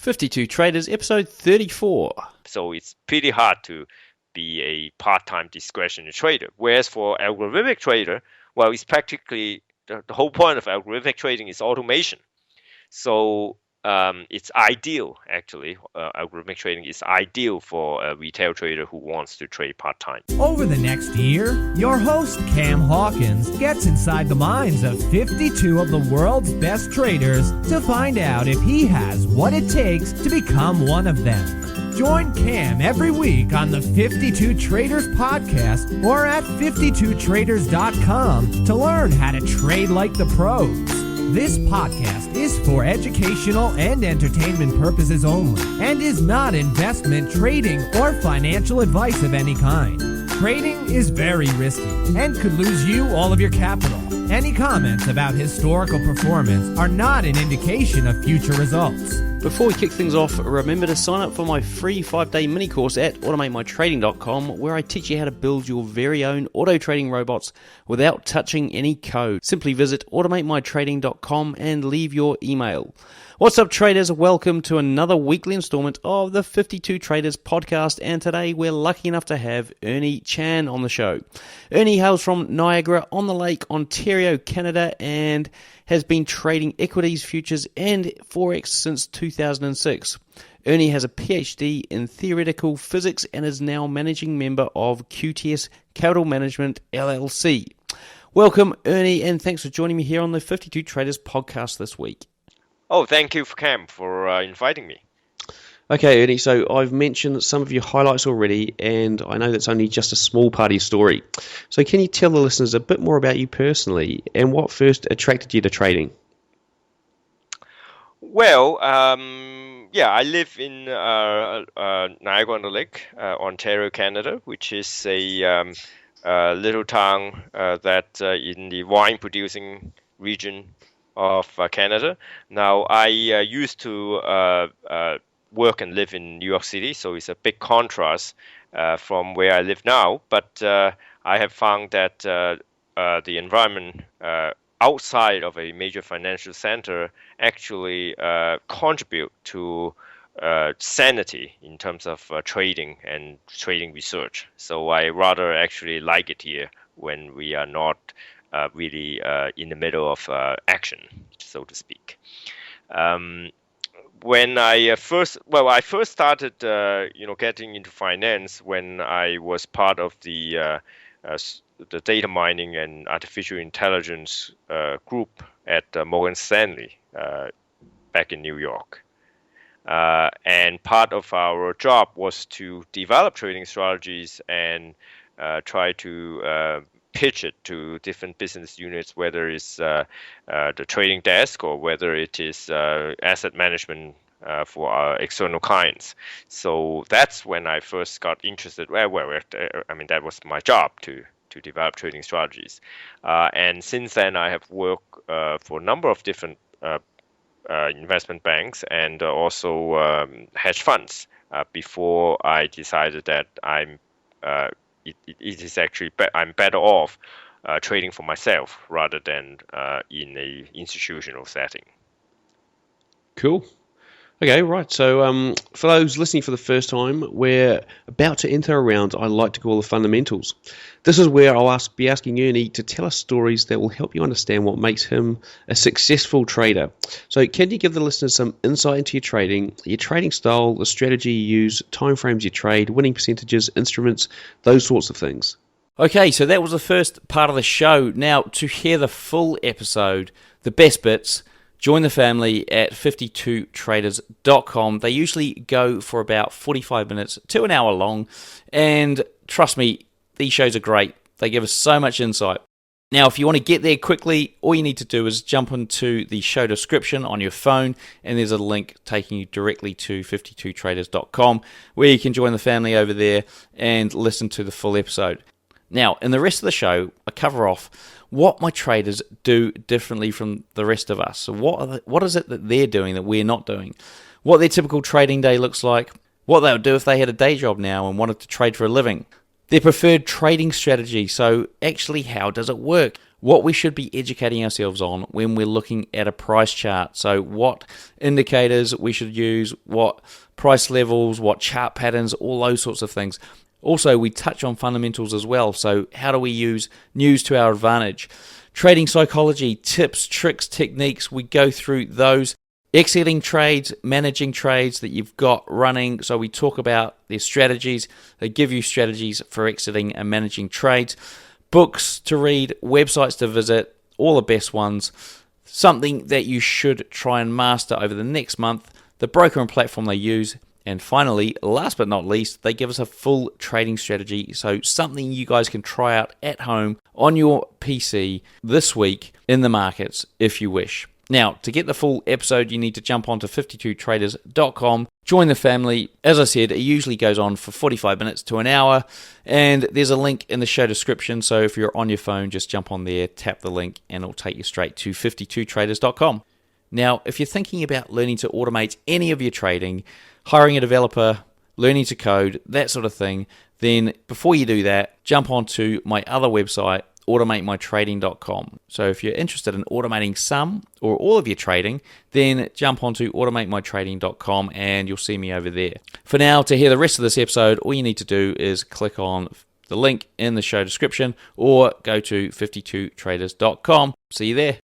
52 Traders, episode 34. So it's pretty hard to be a part-time discretionary trader. Whereas for algorithmic trader, well, it's practically the whole point of algorithmic trading is automation. So it's ideal, actually. Algorithmic trading is ideal for a retail trader who wants to trade part-time. Over the next year, your host, Cam Hawkins, gets inside the minds of 52 of the world's best traders to find out if he has what it takes to become one of them. Join Cam every week on the 52 Traders podcast or at 52traders.com to learn how to trade like the pros. This podcast is for educational and entertainment purposes only and is not investment, trading, or financial advice of any kind. Trading is very risky and could lose you all of your capital. Any comments about historical performance are not an indication of future results. Before we kick things off, remember to sign up for my free 5-day mini course at automatemytrading.com, where I teach you how to build your very own auto trading robots without touching any code. Simply visit automatemytrading.com and leave your email. What's up, traders? Welcome to another weekly installment of the 52 Traders podcast, and today we're lucky enough to have Ernie Chan on the show. Ernie hails from Niagara-on-the-Lake, Ontario, Canada, and has been trading equities, futures, and Forex since 2006. Ernie has a PhD in theoretical physics and is now managing member of QTS Capital Management LLC. Welcome, Ernie, and thanks for joining me here on the 52 Traders podcast this week. Oh, thank you, Cam, for inviting me. Okay, Ernie, so I've mentioned some of your highlights already, and I know that's only just a small part of your story. So can you tell the listeners a bit more about you personally and what first attracted you to trading? Well, I live in Niagara-on-the-Lake, Ontario, Canada, which is a little town that in the wine-producing region of Canada. Now, I used to work and live in New York City, so it's a big contrast from where I live now. But I have found that the environment outside of a major financial center actually contribute to sanity in terms of trading and trading research. So I rather actually like it here when we are not really in the middle of action, so to speak. When I first started, getting into finance when I was part of the data mining and artificial intelligence group at Morgan Stanley back in New York. And part of our job was to develop trading strategies and try to pitch it to different business units, whether it's the trading desk or whether it is asset management for our external clients. So that's when I first got interested. That was my job to develop trading strategies. And since then, I have worked for a number of different investment banks and also hedge funds before I decided that it is actually I'm better off trading for myself rather than in a institutional setting. Cool. Okay, right. So for those listening for the first time, we're about to enter a round I like to call the fundamentals. This is where I'll be asking Ernie to tell us stories that will help you understand what makes him a successful trader. So can you give the listeners some insight into your trading style, the strategy you use, timeframes you trade, winning percentages, instruments, those sorts of things? Okay, so that was the first part of the show. Now, to hear the full episode, the best bits, join the family at 52traders.com. They usually go for about 45 minutes to an hour long, and trust me, these shows are great. They give us so much insight. Now, if you want to get there quickly, all you need to do is jump into the show description on your phone, and there's a link taking you directly to 52traders.com, where you can join the family over there and listen to the full episode. Now, in the rest of the show, I cover off what my traders do differently from the rest of us. So what is it that they're doing that we're not doing? What their typical trading day looks like, what they would do if they had a day job now and wanted to trade for a living, their preferred trading strategy. So actually, how does it work? What we should be educating ourselves on when we're looking at a price chart. So what indicators we should use, what price levels, what chart patterns, all those sorts of things. Also, we touch on fundamentals as well. So how do we use news to our advantage? Trading psychology, tips, tricks, techniques, we go through those. Exiting trades, managing trades that you've got running. So we talk about their strategies. They give you strategies for exiting and managing trades. Books to read, websites to visit, all the best ones. Something that you should try and master over the next month. The broker and platform they use. And finally, last but not least, they give us a full trading strategy. So something you guys can try out at home on your PC this week in the markets if you wish. Now, to get the full episode, you need to jump onto 52traders.com, join the family. As I said, it usually goes on for 45 minutes to an hour, and there's a link in the show description. So if you're on your phone, just jump on there, tap the link, and it'll take you straight to 52traders.com. Now, if you're thinking about learning to automate any of your trading, hiring a developer, learning to code, that sort of thing, then before you do that, jump onto my other website, automatemytrading.com. So if you're interested in automating some or all of your trading, then jump onto automatemytrading.com and you'll see me over there. For now, to hear the rest of this episode, all you need to do is click on the link in the show description or go to 52traders.com. See you there.